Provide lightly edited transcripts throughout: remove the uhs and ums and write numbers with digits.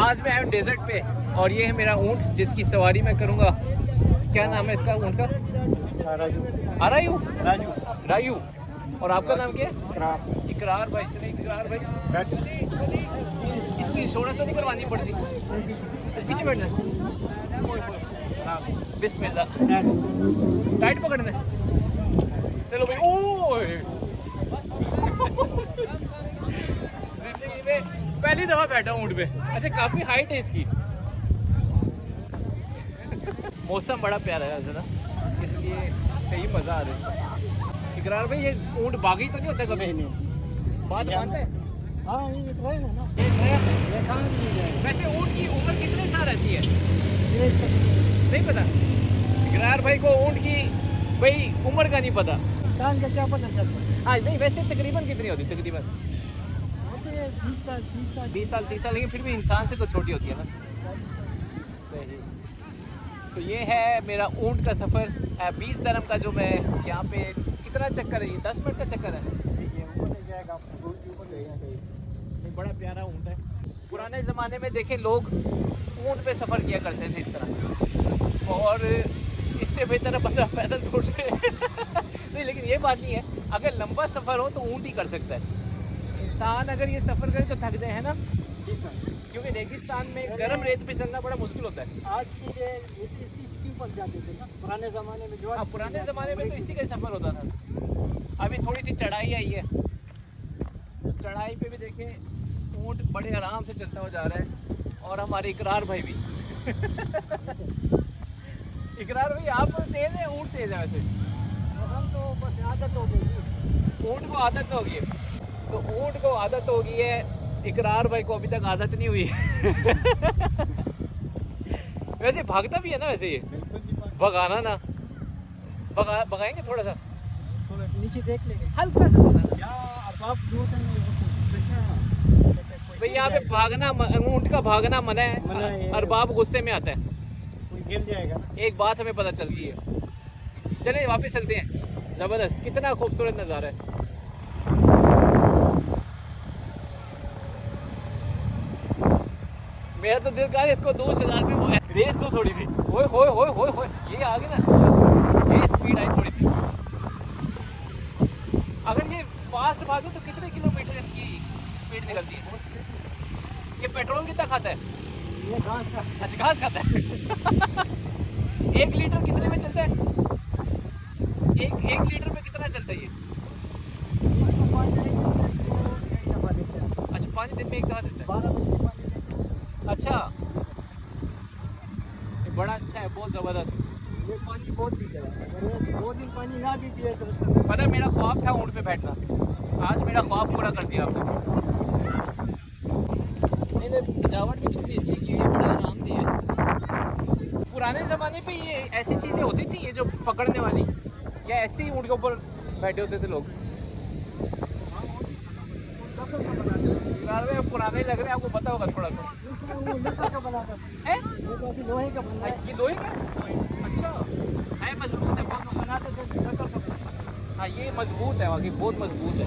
आज मैं आया हूँ डेजर्ट पे और ये है मेरा ऊँट जिसकी सवारी मैं करूँगा। क्या नाम है इसका ऊँट का? राजू। राजू। और आपका नाम क्या है? इकरार भाई। चलिए इकरार भाई, इसकी इंश्योरेंस तो नहीं करवानी पड़ती? पीछे बैठना। बिस्मिल्लाह। टाइट पकड़ना है। चलो भाई। ओह पहली दफा बैठा हूँ ऊँट पे। अच्छा काफी हाइट है इसकी। मौसम बड़ा प्यारा है ना, इसलिए सही मजा आ रहा है इसका। इकरार भाई ये ऊँट बागी तो नहीं होता कभी? नहीं बात मानते हैं? हाँ ये ना। वैसे ऊँट की उम्र कितने साल रहती है? नहीं पता। इकरार भाई को ऊँट की भाई उम्र का नहीं पता। इंसान का क्या पता चलता? हाँ नहीं, वैसे तकरीबन कितनी होती? तकरीबन 20 साल 30 साल, लेकिन फिर भी इंसान से तो छोटी होती है ना। सही। तो ये है मेरा ऊँट का सफ़र 20 दरम का, जो मैं यहाँ पे कितना चक्कर है? ये 10 मिनट का चक्कर है। ये बड़ा प्यारा ऊँट है। पुराने ज़माने में देखे लोग ऊँट पे सफ़र किया करते थे इस तरह, और इससे बेहतर बंदा पैदल दौड़ रहे नहीं, लेकिन ये बात नहीं है। अगर लंबा सफ़र हो तो ऊँट ही कर सकता है। इंसान अगर ये सफ़र करे तो थक जाए, है ना? क्योंकि रेगिस्तान में गर्म रेत पे चलना बड़ा मुश्किल होता है। आज की इसी पर जाते थे ना, पुराने ज़माने में जो। हाँ पुराने ज़माने में तो इसी का सफ़र होता था। अभी थोड़ी सी चढ़ाई आई है, तो चढ़ाई पे भी देखें ऊँट बड़े आराम से चलता हुआ जा रहा है, और हमारे इकरार भाई भी इकरार भाई आप तेज़ है, ऊँट तेज़ है? वैसे हम तो बस आदत हो गई। ऊँट को आदत हो गई है, तो ऊँट को आदत हो गई है, इकरार भाई को अभी तक आदत नहीं हुई वैसे भागता भी है ना वैसे ये? भगाना ना, भगाएंगे थोड़ा सा, थोड़ा नीचे देख लेंगे, हल्का सा भगाना। आप भाई यहाँ पे भागना, ऊँट का भागना मना है, अरबाब गुस्से में आता है। कोई गिर जाएगा। एक बात हमें पता चल गई है। चले वापस चलते हैं। ज़बरदस्त, कितना खूबसूरत नज़ारा है। मेरा तो दिल कर रहा है इसको 2000 में रेस दो थोड़ी सी। होए होए होए होए होए, ये आ गई ना, ये स्पीड आई थोड़ी सी। अगर ये फास्ट भागे तो कितने किलोमीटर इसकी स्पीड निकलती है? ये पेट्रोल कितना खाता है? ये घास का। अच्छा घास खाता है 1 लीटर कितने में चलता है? एक लीटर में कितना चलता है ये? अच्छा पानी दिन में 1 दफा देता है। अच्छा ये बड़ा अच्छा है, बहुत ज़बरदस्त। ये पानी बहुत पीता है, अगर 2 दिन पानी ना भी पिए तो उसका पता है मेरा ख्वाब था ऊँट पे बैठना, आज मेरा ख्वाब पूरा कर दिया आपने। नहीं सजावट भी कितनी अच्छी की है, बड़ा आरामदेह है। पुराने ज़माने पे ये ऐसी चीज़ें होती थी, ये जो पकड़ने वाली, या ऐसे ही ऊँट के ऊपर बैठे होते थे लोग? पुराने लग रहे हैं, आपको पता होगा थोड़ा सा। है लोहे का बना है। ये लोहे का? अच्छा है, मजबूत है बहुत। बनाते थे हाँ ये मजबूत है, वाकई बहुत मजबूत है।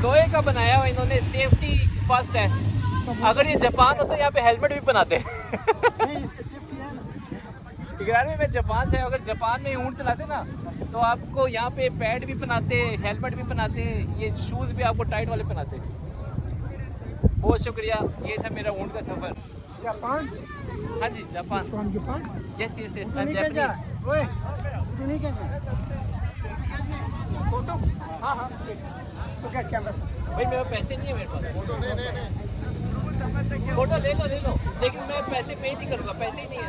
लोहे का बनाया हुआ इन्होंने, सेफ्टी फर्स्ट है। अगर ये जापान होता यहाँ पे हेलमेट भी बनाते इकरार में मैं जापान से, अगर जापान में ऊँट चलाते ना तो आपको यहाँ पे पैड भी पहनाते, हेलमेट भी पहनाते, ये शूज़ भी आपको टाइट वाले पहनाते। बहुत शुक्रिया, ये था मेरा ऊँट का सफ़र। जापान? हाँ जी Japan. Japan? Yes yes yes, photo? हाँ हाँ भाई मेरे पैसे नहीं है मेरे पास। फोटो ले लो, लेकिन मैं पैसे पे नहीं करूँगा, पैसे ही नहीं है।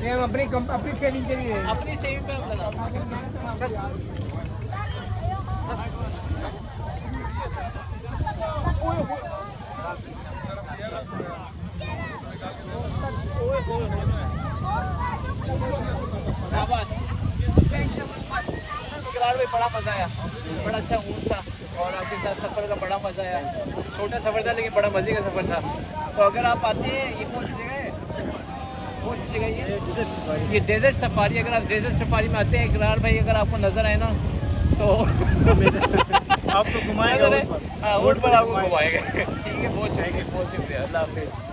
हम अपनी सेविंग के लिए, अपनी सेविंग पे हम लगा। बस बड़ा मज़ा आया, बड़ा अच्छा ऊँट था, और आपके साथ सफ़र का बड़ा मज़ा आया। छोटा सफ़र था लेकिन बड़ा मज़े का सफ़र था। तो अगर आप आते हैं, ये कौन सी जगह है? कौन सी जगह ये डेजर्ट सफारी। अगर आप डेजर्ट सफारी में आते हैं इकरार भाई, अगर आपको नज़र आए ना तो आपको घुमाएगा ऊँट पर। हाँ ऊँट पर आपको घुमाएगा। ठीक है, बहुत शुक्रिया, अल्लाह हाफिज़।